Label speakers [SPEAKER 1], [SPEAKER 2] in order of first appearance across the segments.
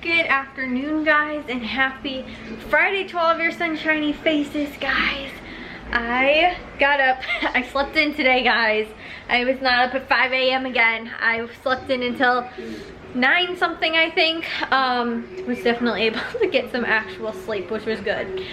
[SPEAKER 1] Good afternoon, guys, and happy Friday to all of your sunshiny faces, guys. I got up, I slept in today, guys. I was not up at 5 a.m. again. I slept in until 9 something, I think. Was definitely able to get some actual sleep, which was good.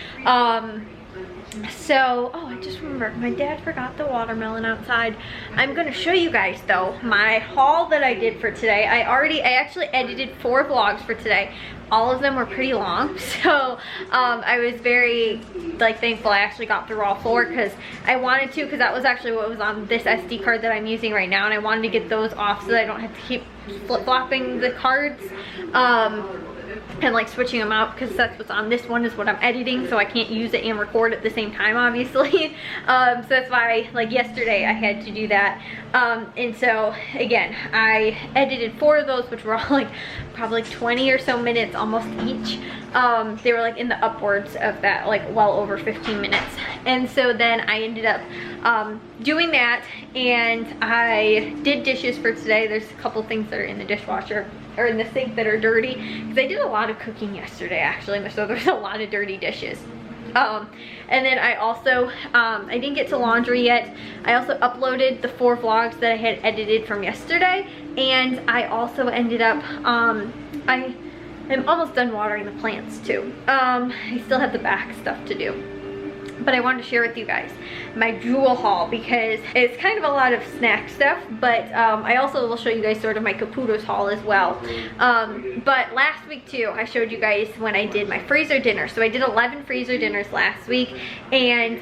[SPEAKER 1] So, oh, I just remembered, my dad forgot the watermelon outside. I'm gonna show you guys though my haul that I did for today. I actually edited 4 vlogs for today. All of them were pretty long, so I was very thankful I actually got through all 4 because I wanted to, because that was actually what was on this SD card that I'm using right now, and I wanted to get those off so that I don't have to keep flip-flopping the cards. And like switching them out, because that's what's on this one is what I'm editing, so I can't use it and record at the same time, obviously. So that's why, like yesterday, I had to do that. And so again, I edited 4 of those, which were all like probably 20 or so minutes almost each. They were like in the upwards of that, like well over 15 minutes. And so then I ended up doing that, and I did dishes for today. There's a couple things that are in the dishwasher or in the sink that are dirty, because I did a lot of cooking yesterday actually, so there's a lot of dirty dishes. And then I also I didn't get to laundry yet. I also uploaded the 4 vlogs that I had edited from yesterday, and I also ended up I'm almost done watering the plants too. I still have the back stuff to do, but I wanted to share with you guys my Jewel haul, because it's kind of a lot of snack stuff, but I also will show you guys sort of my Caputo's haul as well. But last week too, I showed you guys when I did my freezer dinner. So I did 11 freezer dinners last week, and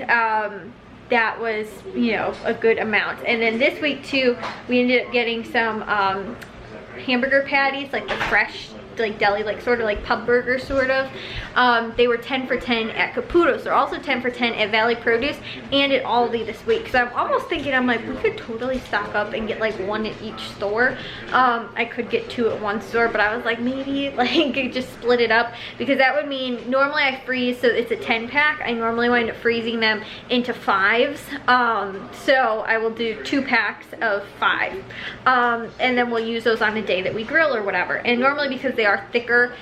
[SPEAKER 1] that was, you know, a good amount. And then this week too, we ended up getting some hamburger patties, like the fresh, like deli, like sort of like pub burger sort of. They were 10 for 10 at Caputo's. They're also 10 for 10 at Valley Produce and at Aldi this week. So I'm almost thinking, I'm like, we could totally stock up and get like 1 at each store. I could get 2 at one store, but I was like, maybe like just split it up, because that would mean normally I freeze, so it's a 10 pack. I normally wind up freezing them into 5s. So I will do 2 packs of 5. And then we'll use those on a day that we grill or whatever. And normally, because they are thicker,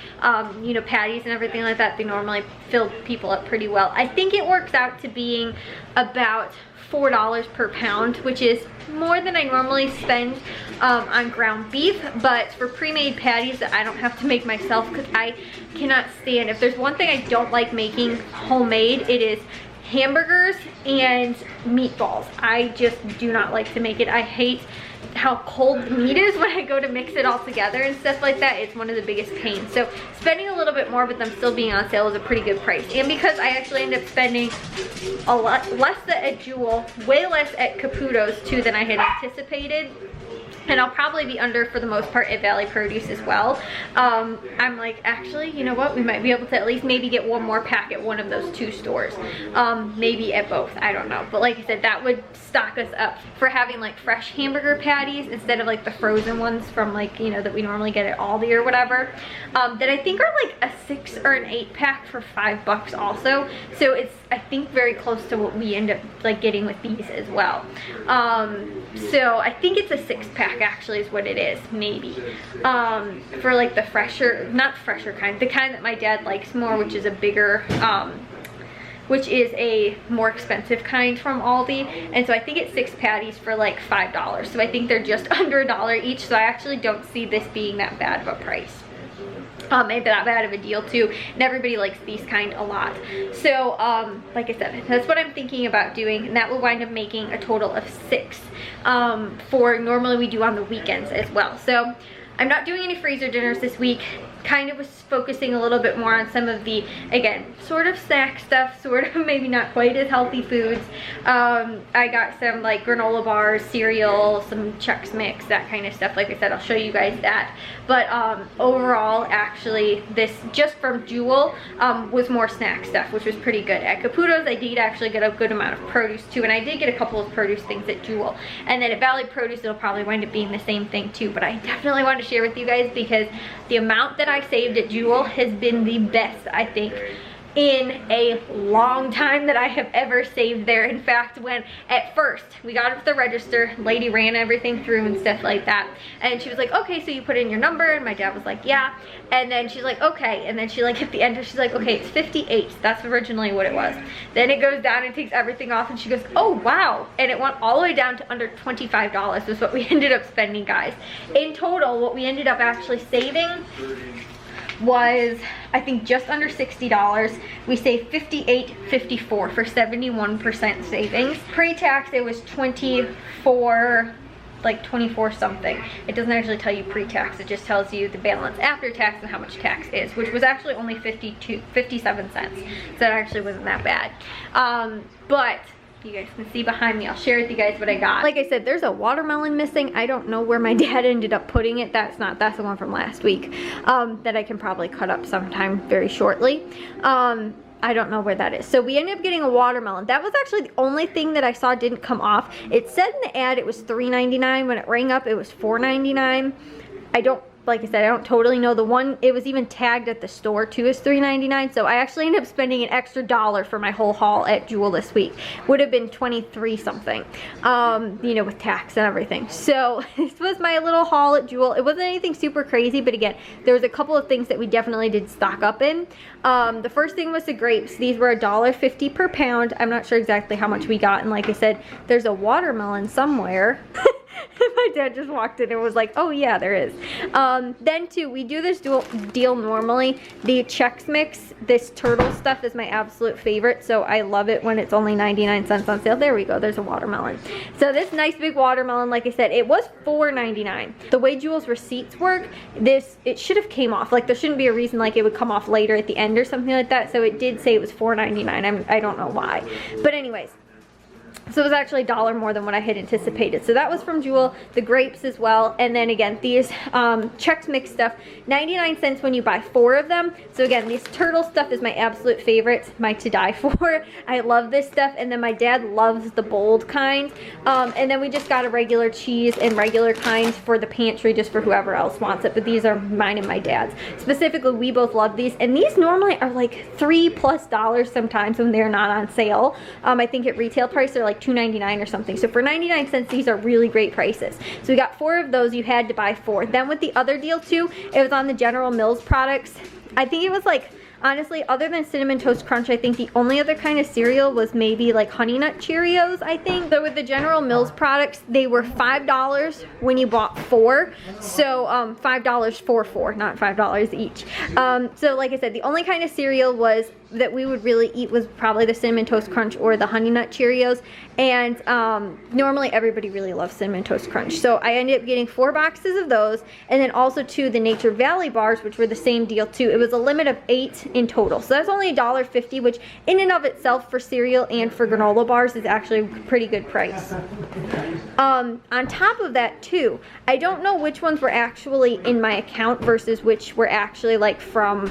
[SPEAKER 1] you know, patties and everything like that, they normally fill people up pretty well. I think it works out to being about $4 per pound, which is more than I normally spend on ground beef. But for pre-made patties that I don't have to make myself, because I cannot stand, if there's one thing I don't like making homemade, it is hamburgers and meatballs. I just do not like to make it. I hate how cold the meat is when I go to mix it all together and stuff like that. It's one of the biggest pains. So spending a little bit more, but them still being on sale, is a pretty good price. And because I actually end up spending a lot less at Jewel, way less at Caputo's too than I had anticipated. And I'll probably be under, for the most part, at Valley Produce as well. I'm like, actually, you know what? We might be able to at least maybe get 1 more pack at one of those 2 stores. Maybe at both, I don't know. But like I said, that would stock us up for having like fresh hamburger patties instead of like the frozen ones from, like, you know, that we normally get at Aldi or whatever. That I think are like a 6 or an 8 pack for $5 also. So it's, I think, very close to what we end up like getting with these as well. So I think it's a 6 pack actually is what it is, maybe. For like the fresher, not fresher kind, the kind that my dad likes more, which is a bigger, which is a more expensive kind from Aldi. And so I think it's 6 patties for like $5. So I think they're just under $1 each. So I actually don't see this being that bad of a price. Maybe that bad of a deal too, and everybody likes these kind a lot. So like I said, that's what I'm thinking about doing, and that will wind up making a total of 6 for normally we do on the weekends as well. So I'm not doing any freezer dinners this week. Kind of was focusing a little bit more on some of the, again, sort of snack stuff, sort of maybe not quite as healthy foods. I got some like granola bars, cereal, some Chex Mix, that kind of stuff. Like I said, I'll show you guys that. But overall, actually, this just from Jewel was more snack stuff, which was pretty good. At Caputo's, I did actually get a good amount of produce too, and I did get a couple of produce things at Jewel. And then at Valley Produce, it'll probably wind up being the same thing too. But I definitely want to share with you guys, because the amount that I saved at Jewel has been the best, I think, in a long time that I have ever saved there. In fact, when at first we got up to the register, lady ran everything through and stuff like that, and she was like, okay, so you put in your number, and my dad was like, yeah, and then she's like, okay, and then she like hit the enter, she's like, okay, it's 58, that's originally what it was. Then it goes down and takes everything off, and she goes, oh wow, and it went all the way down to under $25 was what we ended up spending, guys. In total, what we ended up actually saving was, I think, just under $60. We saved $58.54 for 71% savings. Pre-tax, it was 24 something. It doesn't actually tell you pre-tax, it just tells you the balance after tax and how much tax is, which was actually only 57 cents. So that actually wasn't that bad. But you guys can see behind me, I'll share with you guys what I got. Like I said, there's a watermelon missing. I don't know where my dad ended up putting it. That's the one from last week, that I can probably cut up sometime very shortly. I don't know where that is. So we ended up getting a watermelon. That was actually the only thing that I saw didn't come off. It said in the ad it was $3.99. When it rang up, it was $4.99. Like I said, I don't totally know. The one, it was even tagged at the store too as $3.99. So I actually ended up spending an extra $1 for my whole haul at Jewel this week. Would have been 23 something, you know, with tax and everything. So this was my little haul at Jewel. It wasn't anything super crazy, but again, there was a couple of things that we definitely did stock up in. The first thing was the grapes. These were $1.50 per pound. I'm not sure exactly how much we got. And like I said, there's a watermelon somewhere. My dad just walked in and was like, oh yeah, there is. Then too, we do this deal normally. The Chex Mix, this turtle stuff is my absolute favorite, so I love it when it's only 99 cents on sale. There we go, there's a watermelon. So this nice big watermelon, like I said, it was $4.99. The way Jewel's receipts work, it should have came off. Like there shouldn't be a reason like it would come off later at the end or something like that. So it did say it was $4.99. I don't know why. But anyways, so it was actually $1 more than what I had anticipated. So that was from Jewel, the grapes as well. And then again, these Chex Mix stuff, 99 cents when you buy 4 of them. So again, this turtle stuff is my absolute favorite, my to die for. I love this stuff. And then my dad loves the bold kind. And then we just got a regular cheese and regular kind for the pantry, just for whoever else wants it. But these are mine and my dad's. Specifically, we both love these. And these normally are like $3+ sometimes when they're not on sale. I think at retail price they're like $2.99 or something. So for 99 cents, these are really great prices. So we got 4 of those. You had to buy 4. Then with the other deal too, it was on the General Mills products. I think it was like, honestly, other than Cinnamon Toast Crunch, I think the only other kind of cereal was maybe like Honey Nut Cheerios, I think. So with the General Mills products, they were $5 when you bought 4. So $5 for 4, not $5 each. So like I said, the only kind of cereal that we would really eat was probably the Cinnamon Toast Crunch or the Honey Nut Cheerios. And normally everybody really loves Cinnamon Toast Crunch. So I ended up getting 4 boxes of those. And then also 2 the Nature Valley bars, which were the same deal too. It was a limit of 8 in total. So that's only $1.50, which in and of itself for cereal and for granola bars is actually a pretty good price. On top of that too, I don't know which ones were actually in my account versus which were actually like from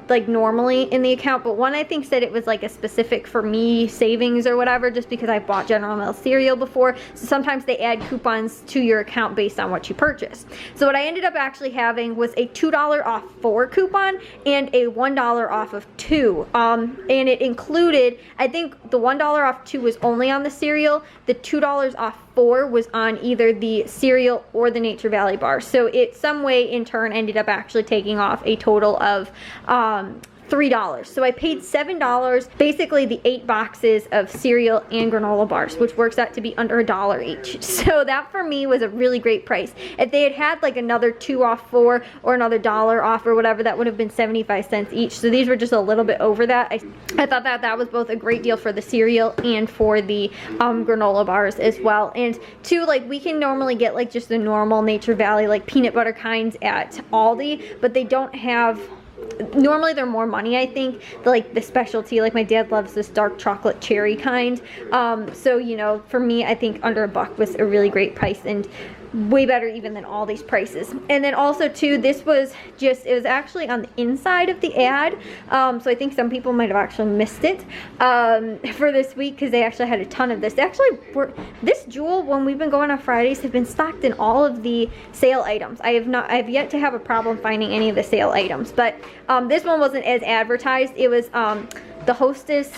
[SPEAKER 1] like normally in the account, but one I think said it was like a specific for me savings or whatever, just because I bought General Mills cereal before. So sometimes they add coupons to your account based on what you purchase. So what I ended up actually having was a $2 off 4 coupon and a $1 off of 2. And it included, I think the $1 off 2 was only on the cereal. The $2 off 4 was on either the cereal or the Nature Valley bar. So it some way in turn ended up actually taking off a total of $3. So I paid $7, basically the 8 boxes of cereal and granola bars, which works out to be under $1 each. So that for me was a really great price. If they had had like another 2 off 4 or another $1 off or whatever, that would have been 75 cents each. So these were just a little bit over that. I thought that was both a great deal for the cereal and for the granola bars as well. And two, like we can normally get like just the normal Nature Valley like peanut butter kinds at Aldi, but they don't have, normally they're more money, I think. Like the specialty, like my dad loves this dark chocolate cherry kind. So, you know, for me, I think under $1 was a really great price. And way better even than all these prices. And then also too, this was just, it was actually on the inside of the ad, so I think some people might have actually missed it for this week, because they actually had a ton of this. They actually were, this Jewel, when we've been going on Fridays, have been stocked in all of the sale items. I have yet to have a problem finding any of the sale items, but this one wasn't as advertised. It was the Hostess,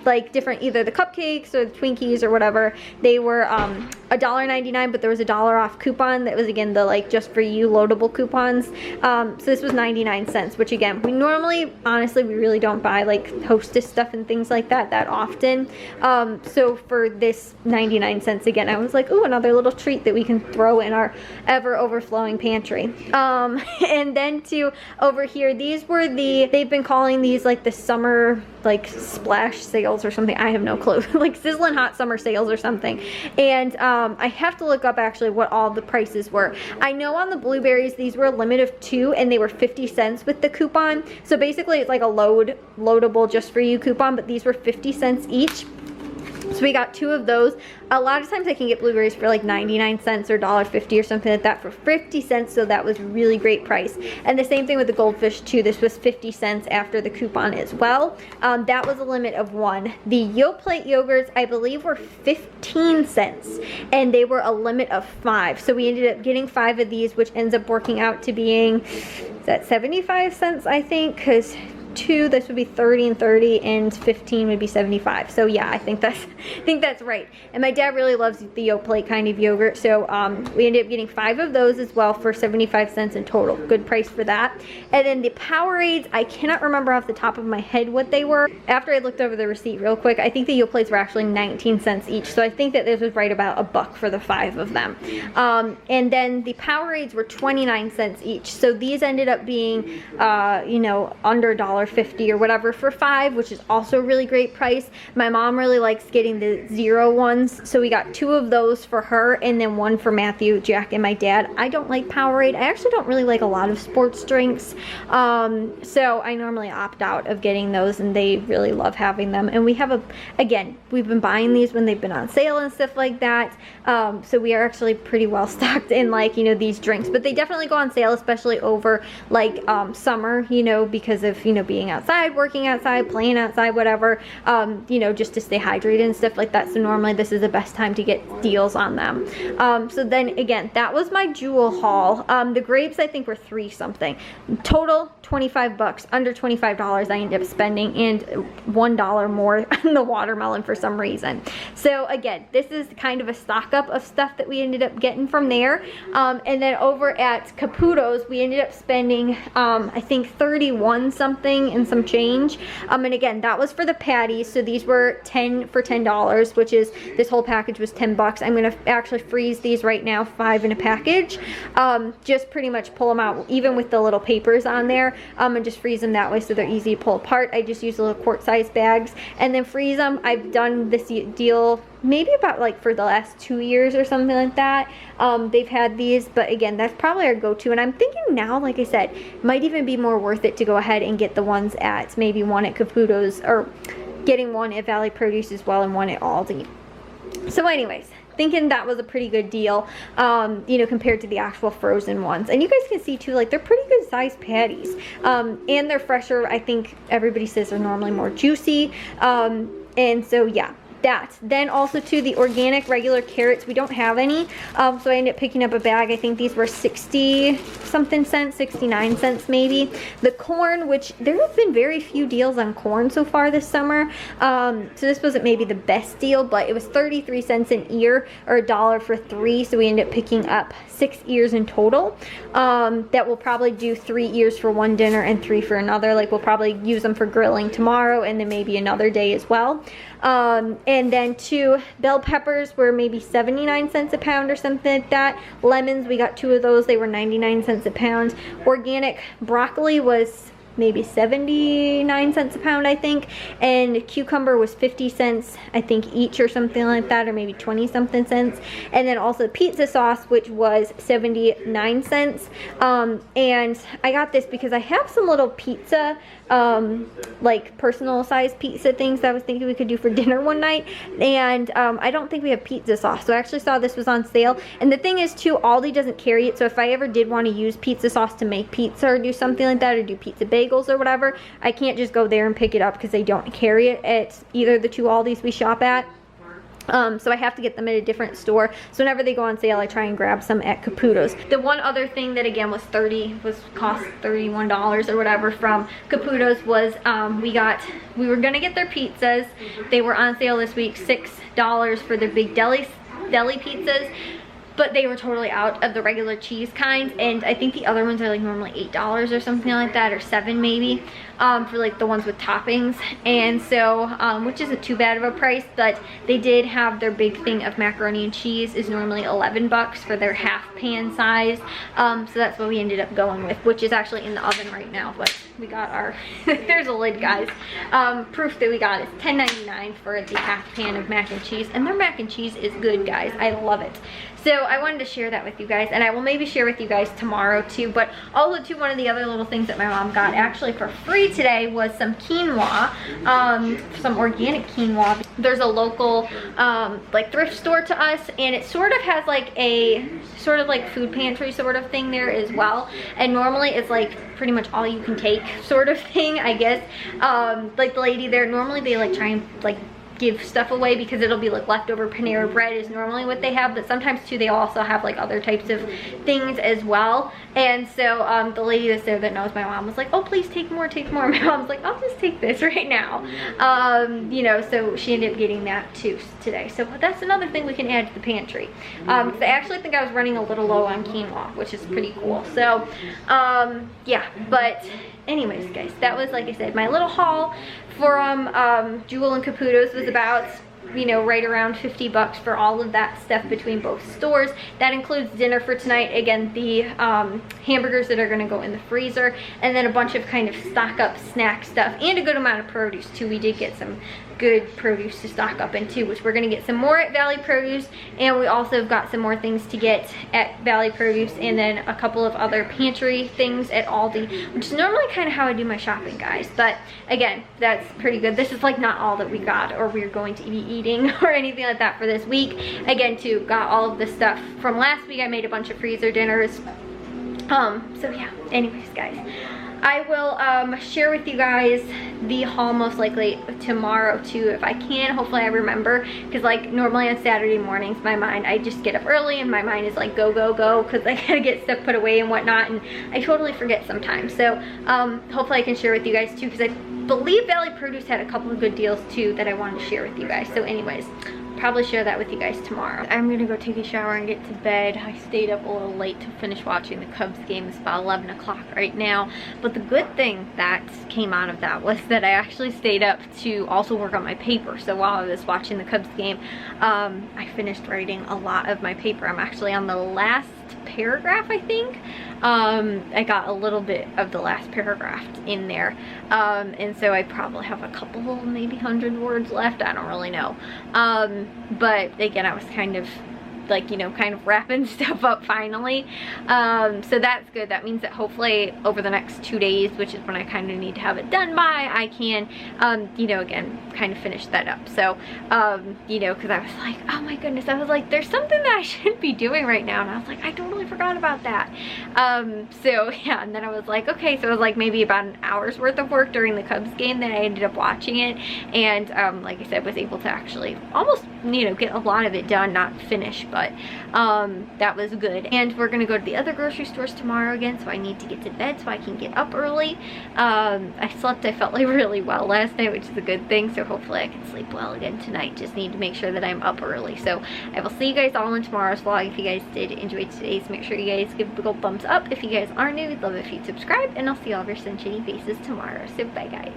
[SPEAKER 1] like different, either the cupcakes or the Twinkies or whatever. They were $1.99, but there was a $1 off coupon that was, again, the like just for you loadable coupons. So this was 99 cents, which again, we normally, honestly, we really don't buy like Hostess stuff and things like that often. So for this 99 cents, again, I was like, ooh, another little treat that we can throw in our ever overflowing pantry. And then to over here, these were they've been calling these like the summer like splash sales or something. I have no clue. Like sizzling hot summer sales or something. And I have to look up actually what all the prices were. I know on the blueberries, these were a limit of 2 and they were 50 cents with the coupon. So basically it's like a loadable just for you coupon, but these were 50 cents each. So we got 2 of those. A lot of times I can get blueberries for like 99 cents or $1.50 or something like that for 50 cents. So that was really great price. And the same thing with the goldfish too. This was 50 cents after the coupon as well. That was a limit of 1. The Yoplait yogurts, I believe, were 15 cents and they were a limit of 5. So we ended up getting 5 of these, which ends up working out to being, is that 75 cents, I think, because 2, this would be 30 and 30, and 15 would be 75. So yeah, I think that's right. And my dad really loves the Yoplait kind of yogurt, so we ended up getting 5 of those as well for 75 cents in total. Good price for that. And then the Powerades, I cannot remember off the top of my head what they were. After I looked over the receipt real quick, I think the Yoplaits were actually 19 cents each. So I think that this was right about $1 for the 5 of them. And then the Powerades were 29 cents each. So these ended up being, you know, under $1.50 or whatever for 5, which is also a really great price. My mom really likes getting the 0 ones, so we got 2 of those for her and then 1 for Matthew, Jack, and my dad. I don't like Powerade. I actually don't really like a lot of sports drinks, so I normally opt out of getting those, and they really love having them. And we have again, we've been buying these when they've been on sale and stuff like that, so we are actually pretty well stocked in, like, you know, these drinks. But they definitely go on sale, especially over like summer, you know, because of, you know, being outside, working outside, playing outside, whatever, you know, just to stay hydrated and stuff like that. So normally this is the best time to get deals on them. So then again, that was my Jewel haul. The grapes I think were 3 something. Total 25 bucks, under $25 I ended up spending, and $1 more on the watermelon for some reason. So again, this is kind of a stock up of stuff that we ended up getting from there. And then over at Caputo's, we ended up spending I think 31 something and some change. And again, that was for the patties. So these were 10 for $10, which is, this whole package was 10 bucks. I'm gonna actually freeze these right now, 5 in a package. Just pretty much pull them out, even with the little papers on there, and just freeze them that way so they're easy to pull apart. I just use little quart-sized bags and then freeze them. I've done this deal maybe about like for the last 2 years or something like that. They've had these, but again, that's probably our go-to. And I'm thinking now, like I said, might even be more worth it to go ahead and get the ones at, maybe one at Caputo's, or getting one at Valley Produce as well and one at Aldi. So anyways, thinking that was a pretty good deal, you know, compared to the actual frozen ones. And you guys can see too, like, they're pretty good sized patties, and they're fresher. I think everybody says they're normally more juicy, and so yeah, that. Then also too, the organic regular carrots, we don't have any, so I ended up picking up a bag. I think these were 60 something cents, 69 cents maybe. The corn, which there have been very few deals on corn so far this summer, so this wasn't maybe the best deal, but it was 33 cents an ear, or $1 for 3, so we ended up picking up 6 ears in total. That will probably do 3 ears for one dinner and 3 for another. Like, we'll probably use them for grilling tomorrow and then maybe another day as well. And then 2 bell peppers were maybe 79 cents a pound or something like that. Lemons, we got 2 of those. They were 99 cents a pound. Organic broccoli was maybe 79 cents a pound, I think, and cucumber was 50 cents, I think, each or something like that, or maybe 20 something cents. And then also pizza sauce, which was 79 cents. And I got this because I have some little pizza, like personal size pizza things that I was thinking we could do for dinner one night, and I don't think we have pizza sauce, so I actually saw this was on sale. And the thing is too, Aldi doesn't carry it, so if I ever did want to use pizza sauce to make pizza or do something like that, or do pizza bagels or whatever, I can't just go there and pick it up because they don't carry it at either the two Aldis we shop at. So I have to get them at a different store. So whenever they go on sale, I try and grab some at Caputo's. The one other thing that again was cost $31 or whatever from Caputo's was we were gonna get their pizzas. They were on sale this week, $6 for their big deli pizzas. But they were totally out of the regular cheese kinds, and I think the other ones are like normally $8 or something like that, or $7 maybe, for like the ones with toppings. And so, which isn't too bad of a price, but they did have their big thing of macaroni and cheese is normally 11 bucks for their half pan size. So that's what we ended up going with, which is actually in the oven right now. But we got our, there's a lid, guys. Proof that we got is $10.99 for the half pan of mac and cheese, and their mac and cheese is good, guys. I love it. So I wanted to share that with you guys, and I will maybe share with you guys tomorrow too. But also too, one of the other little things that my mom got actually for free today was some quinoa, some organic quinoa. There's a local like thrift store to us, and it sort of has like a sort of like food pantry sort of thing there as well. And normally it's like pretty much all you can take sort of thing, I guess. Like the lady there, normally they like try and like give stuff away because it'll be like leftover Panera bread is normally what they have, but sometimes too they also have like other types of things as well. And so the lady that's there that knows my mom was like, oh, please take more, take more. My mom's like, I'll just take this right now. You know, so she ended up getting that too today. So that's another thing we can add to the pantry. Because I actually think I was running a little low on quinoa, which is pretty cool. So yeah, but anyways, guys, that was, like I said, my little haul from Jewel and Caputo's. Was about, you know, right around 50 bucks for all of that stuff between both stores. That includes dinner for tonight. Again, the hamburgers that are going to go in the freezer, and then a bunch of kind of stock up snack stuff, and a good amount of produce too. We did get some good produce to stock up into, which we're going to get some more at Valley Produce, and we also have got some more things to get at Valley Produce, and then a couple of other pantry things at Aldi, which is normally kind of how I do my shopping, guys. But again, that's pretty good. This is like not all that we got or we're going to be eating or anything like that for this week. Again, too, got all of the stuff from last week. I made a bunch of freezer dinners. So yeah, anyways, guys, I will share with you guys the haul most likely tomorrow too, if I can. Hopefully I remember, because like normally on Saturday mornings I just get up early and my mind is like go go go, because I gotta get stuff put away and whatnot, and I totally forget sometimes. So hopefully I can share with you guys too, because I believe Valley Produce had a couple of good deals too that I wanted to share with you guys. So anyways, probably share that with you guys tomorrow. I'm gonna go take a shower and get to bed. I stayed up a little late to finish watching the Cubs game. It's about 11 o'clock right now. But the good thing that came out of that was that I actually stayed up to also work on my paper. So while I was watching the Cubs game, I finished writing a lot of my paper. I'm actually on the last paragraph, I think. I got a little bit of the last paragraph in there, and so I probably have a couple, maybe 100 words left. I don't really know, but again, I was kind of like, you know, kind of wrapping stuff up finally. So that's good. That means that hopefully over the next 2 days, which is when I kind of need to have it done by, I can, you know, again, kind of finish that up. So, you know, because I was like, oh my goodness, I was like, there's something that I should be doing right now. And I was like, I totally forgot about that. So yeah, and then I was like, okay, so it was like maybe about an hour's worth of work during the Cubs game that I ended up watching it. And like I said, was able to actually almost, you know, get a lot of it done, not finish, but that was good. And we're gonna go to the other grocery stores tomorrow again, so I need to get to bed so I can get up early. I slept, I felt like really well last night, which is a good thing, so hopefully I can sleep well again tonight. Just need to make sure that I'm up early. So I will see you guys all in tomorrow's vlog. If you guys did enjoy today's, make sure you guys give a big old thumbs up. If you guys are new, we'd love it if you'd subscribe, and I'll see all of your sunshiny faces tomorrow. So bye, guys.